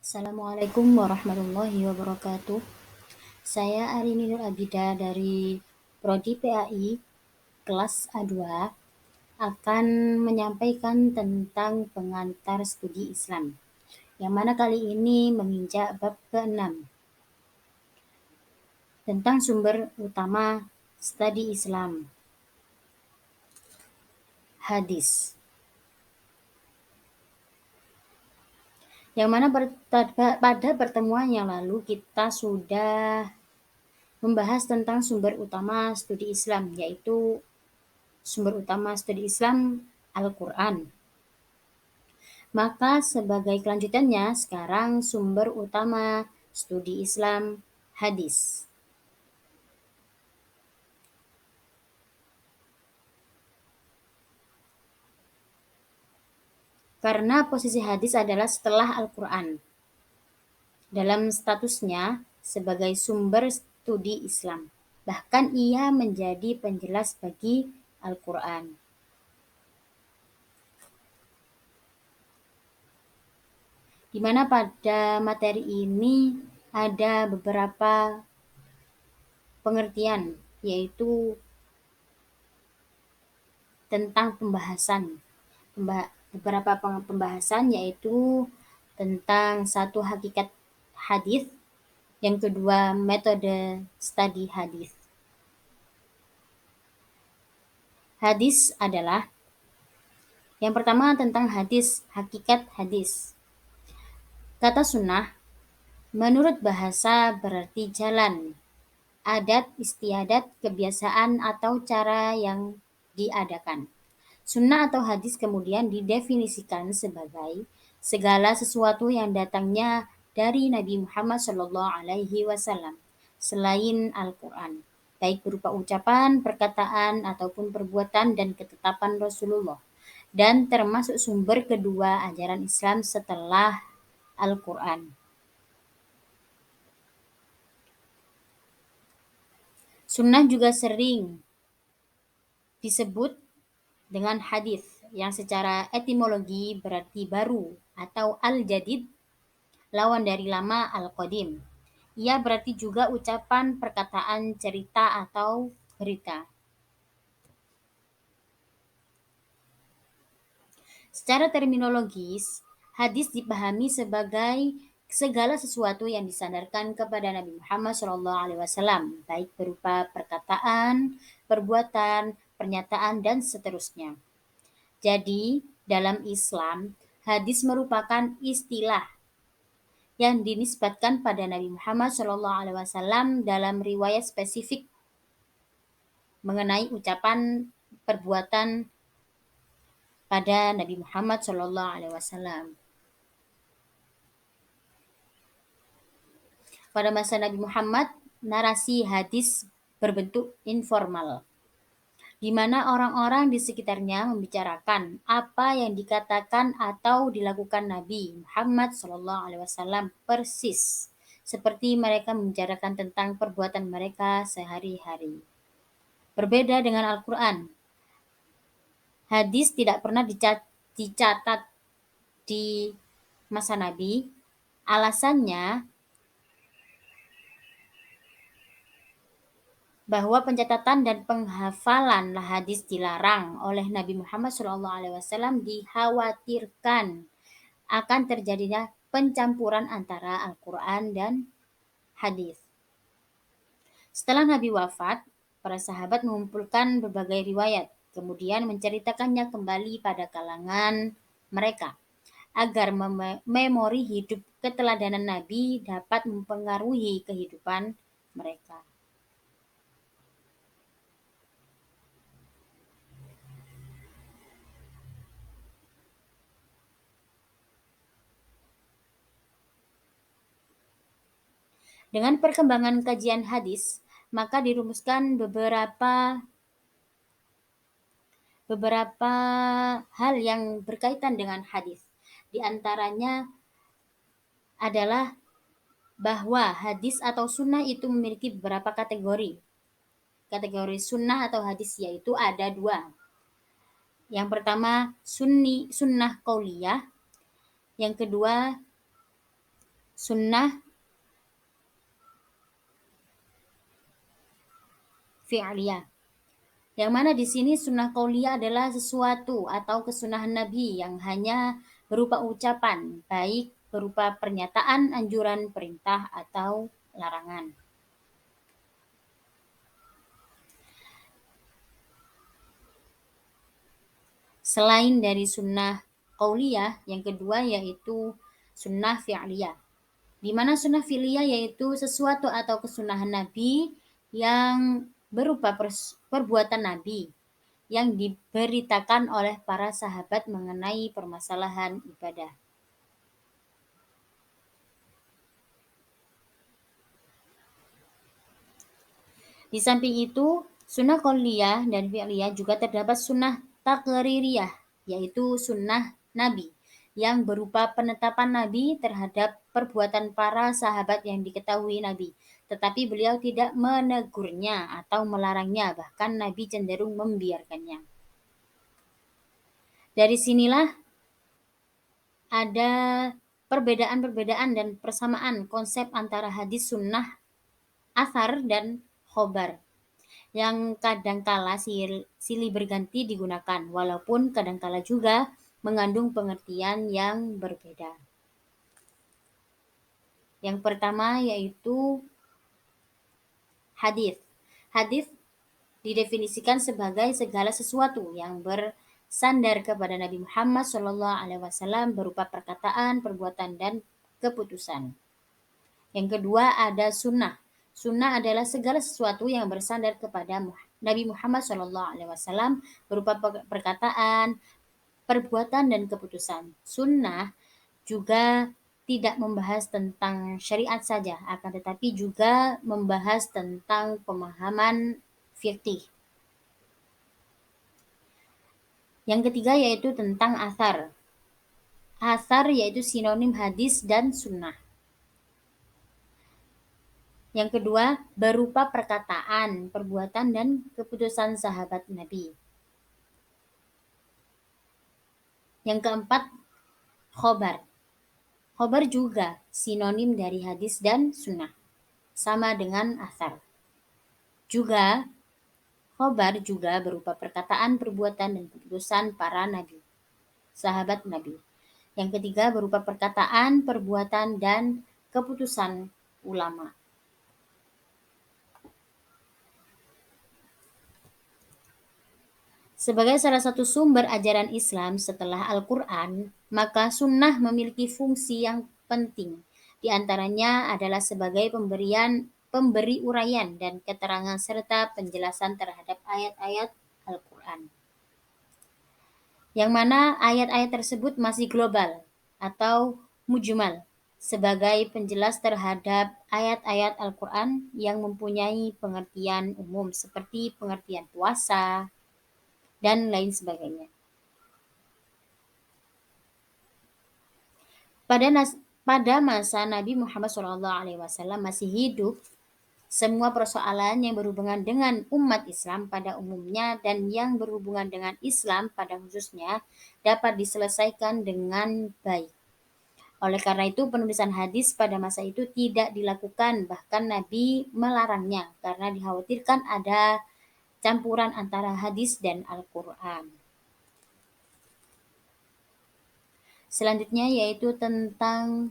Assalamualaikum warahmatullahi wabarakatuh. Saya Arini Nur Abida dari Prodi PAI kelas A2 akan menyampaikan tentang pengantar studi Islam, yang mana kali ini menginjak bab ke-6 tentang sumber utama studi Islam, hadis. Yang mana pada pertemuan yang lalu kita sudah membahas tentang sumber utama studi Islam, yaitu sumber utama studi Islam Al-Quran. Maka sebagai kelanjutannya, sekarang sumber utama studi Islam hadis. Karena posisi hadis adalah setelah Al-Quran dalam statusnya sebagai sumber studi Islam. Bahkan ia menjadi penjelas bagi Al-Quran. Di mana pada materi ini ada beberapa pengertian, yaitu tentang beberapa pembahasan, yaitu tentang satu hakikat hadis, yang kedua metode studi hadis. Hadis adalah yang pertama tentang hadis, hakikat hadis. Kata sunnah menurut bahasa berarti jalan, adat istiadat, kebiasaan atau cara yang diadakan. Sunnah atau hadis kemudian didefinisikan sebagai segala sesuatu yang datangnya dari Nabi Muhammad SAW selain Al-Quran, baik berupa ucapan, perkataan, ataupun perbuatan dan ketetapan Rasulullah, dan termasuk sumber kedua ajaran Islam setelah Al-Quran. Sunnah juga sering disebut dengan hadis, yang secara etimologi berarti baru atau al-jadid, lawan dari lama al-qadim. Ia berarti juga ucapan, perkataan, cerita atau berita. Secara terminologis, hadis dipahami sebagai segala sesuatu yang disandarkan kepada Nabi Muhammad SAW, baik berupa perkataan, perbuatan, pernyataan, dan seterusnya. Jadi, dalam Islam, hadis merupakan istilah yang dinisbatkan pada Nabi Muhammad SAW dalam riwayat spesifik mengenai ucapan, perbuatan pada Nabi Muhammad SAW. Pada masa Nabi Muhammad, narasi hadis berbentuk informal, di mana orang-orang di sekitarnya membicarakan apa yang dikatakan atau dilakukan Nabi Muhammad SAW persis seperti mereka membicarakan tentang perbuatan mereka sehari-hari. Berbeda dengan Al-Quran, hadis tidak pernah dicatat di masa Nabi. Alasannya bahwa pencatatan dan penghafalan hadis dilarang oleh Nabi Muhammad SAW, dikhawatirkan akan terjadinya pencampuran antara Al-Quran dan hadis. Setelah Nabi wafat, para sahabat mengumpulkan berbagai riwayat, kemudian menceritakannya kembali pada kalangan mereka, agar memori hidup keteladanan Nabi dapat mempengaruhi kehidupan mereka. Dengan perkembangan kajian hadis, maka dirumuskan beberapa hal yang berkaitan dengan hadis. Di antaranya adalah bahwa hadis atau sunnah itu memiliki beberapa kategori. Kategori sunnah atau hadis yaitu ada dua. Yang pertama sunnah qauliyah, yang kedua sunnah fi'liyah. Yang mana di sini sunnah qauliyah adalah sesuatu atau kesunahan Nabi yang hanya berupa ucapan, baik berupa pernyataan, anjuran, perintah, atau larangan. Selain dari sunnah qauliyah, yang kedua yaitu sunnah fi'liyah. Di mana sunnah fi'liyah yaitu sesuatu atau kesunahan Nabi yang berupa perbuatan Nabi yang diberitakan oleh para sahabat mengenai permasalahan ibadah. Di samping itu, sunnah qauliyah dan fi'liyah juga terdapat sunnah taqririyah, yaitu sunnah Nabi, yang berupa penetapan Nabi terhadap perbuatan para sahabat yang diketahui Nabi. Tetapi beliau tidak menegurnya atau melarangnya, bahkan Nabi cenderung membiarkannya. Dari sinilah ada perbedaan-perbedaan dan persamaan konsep antara hadis sunnah, athar, dan khobar yang kadangkala silih berganti digunakan, walaupun kadangkala juga mengandung pengertian yang berbeda. Yang pertama yaitu hadis. Hadis didefinisikan sebagai segala sesuatu yang bersandar kepada Nabi Muhammad SAW berupa perkataan, perbuatan, dan keputusan. Yang kedua ada sunnah. Sunnah adalah segala sesuatu yang bersandar kepada Nabi Muhammad SAW berupa perkataan, perbuatan, dan keputusan. Sunnah juga tidak membahas tentang syariat saja, akan tetapi juga membahas tentang pemahaman fikih. Yang ketiga yaitu tentang athar. Athar yaitu sinonim hadis dan sunnah. Yang kedua, berupa perkataan, perbuatan, dan keputusan sahabat Nabi. Yang keempat, khobar. Khobar juga sinonim dari hadis dan sunnah, sama dengan athar. Juga, khobar juga berupa perkataan, perbuatan, dan keputusan para nabi, sahabat Nabi. Yang ketiga, berupa perkataan, perbuatan, dan keputusan ulama. Sebagai salah satu sumber ajaran Islam setelah Al-Quran, maka sunnah memiliki fungsi yang penting. Di antaranya adalah sebagai pemberi uraian dan keterangan serta penjelasan terhadap ayat-ayat Al-Quran. Yang mana ayat-ayat tersebut masih global atau mujmal sebagai penjelas terhadap ayat-ayat Al-Quran yang mempunyai pengertian umum seperti pengertian puasa, dan lain sebagainya. Pada masa Nabi Muhammad SAW masih hidup, semua persoalan yang berhubungan dengan umat Islam pada umumnya dan yang berhubungan dengan Islam pada khususnya dapat diselesaikan dengan baik. Oleh karena itu penulisan hadis pada masa itu tidak dilakukan, bahkan Nabi melarangnya karena dikhawatirkan ada campuran antara hadis dan Al-Quran. Selanjutnya yaitu tentang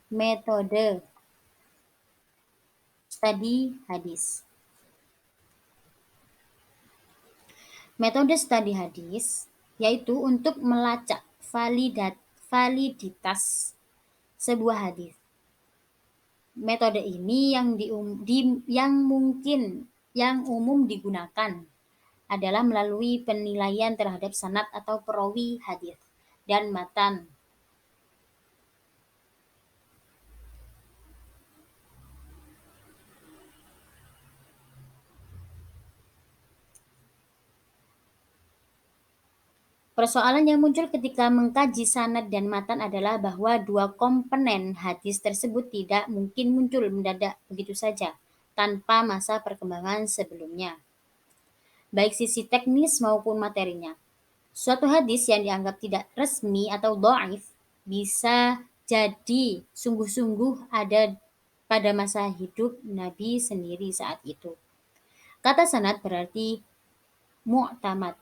metode studi hadis. Metode studi hadis yaitu untuk melacak validitas sebuah hadis. Metode ini yang umum digunakan adalah melalui penilaian terhadap sanad atau perawi hadis dan matan. Persoalan yang muncul ketika mengkaji sanad dan matan adalah bahwa dua komponen hadis tersebut tidak mungkin muncul mendadak begitu saja, tanpa masa perkembangan sebelumnya, baik sisi teknis maupun materinya. Suatu hadis yang dianggap tidak resmi atau dhaif bisa Jadi, sungguh-sungguh ada pada masa hidup Nabi sendiri saat itu. Kata sanad berarti mu'tamad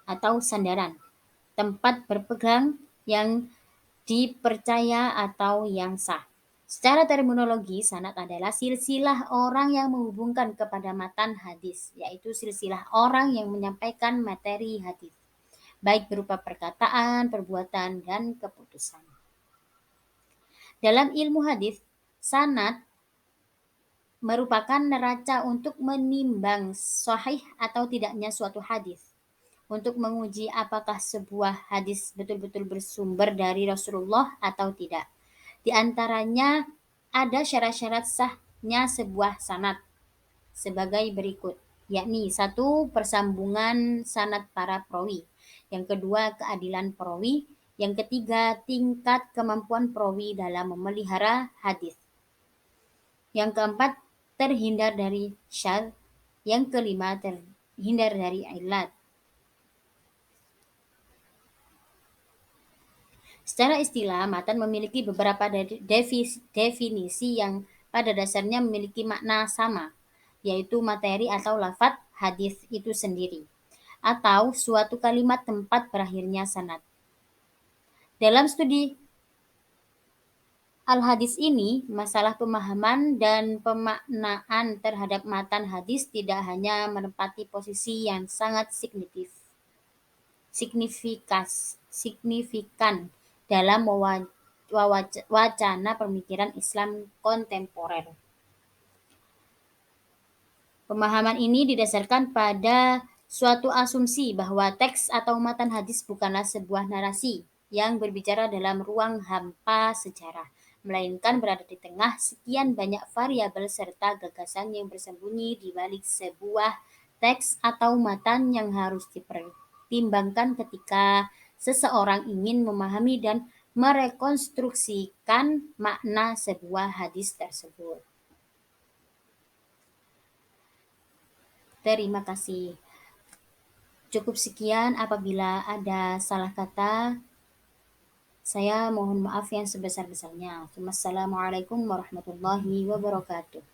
atau sandaran, tempat berpegang yang dipercaya atau yang sah. Secara terminologi, sanad adalah silsilah orang yang menghubungkan kepada matan hadis, yaitu silsilah orang yang menyampaikan materi hadis, baik berupa perkataan, perbuatan, dan keputusan. Dalam ilmu hadis, sanad merupakan neraca untuk menimbang sahih atau tidaknya suatu hadis, untuk menguji apakah sebuah hadis betul-betul bersumber dari Rasulullah atau tidak. Di antaranya ada syarat-syarat sahnya sebuah sanad sebagai berikut, yakni satu, persambungan sanad para perawi, yang kedua, keadilan perawi, yang ketiga, tingkat kemampuan perawi dalam memelihara hadis, yang keempat, terhindar dari syadz, yang kelima, terhindar dari illat. Secara istilah, matan memiliki beberapa definisi yang pada dasarnya memiliki makna sama, yaitu materi atau lafadz hadis itu sendiri, atau suatu kalimat tempat berakhirnya sanad. Dalam studi al-hadis ini, masalah pemahaman dan pemaknaan terhadap matan hadis tidak hanya menempati posisi yang sangat signifikan dalam wacana pemikiran Islam kontemporer. Pemahaman ini didasarkan pada suatu asumsi bahwa teks atau matan hadis bukanlah sebuah narasi yang berbicara dalam ruang hampa sejarah, melainkan berada di tengah sekian banyak variabel serta gagasan yang bersembunyi di balik sebuah teks atau matan yang harus dipertimbangkan ketika seseorang ingin memahami dan merekonstruksikan makna sebuah hadis tersebut. Terima kasih. Cukup sekian, apabila ada salah kata, saya mohon maaf yang sebesar-besarnya. Wassalamualaikum warahmatullahi wabarakatuh.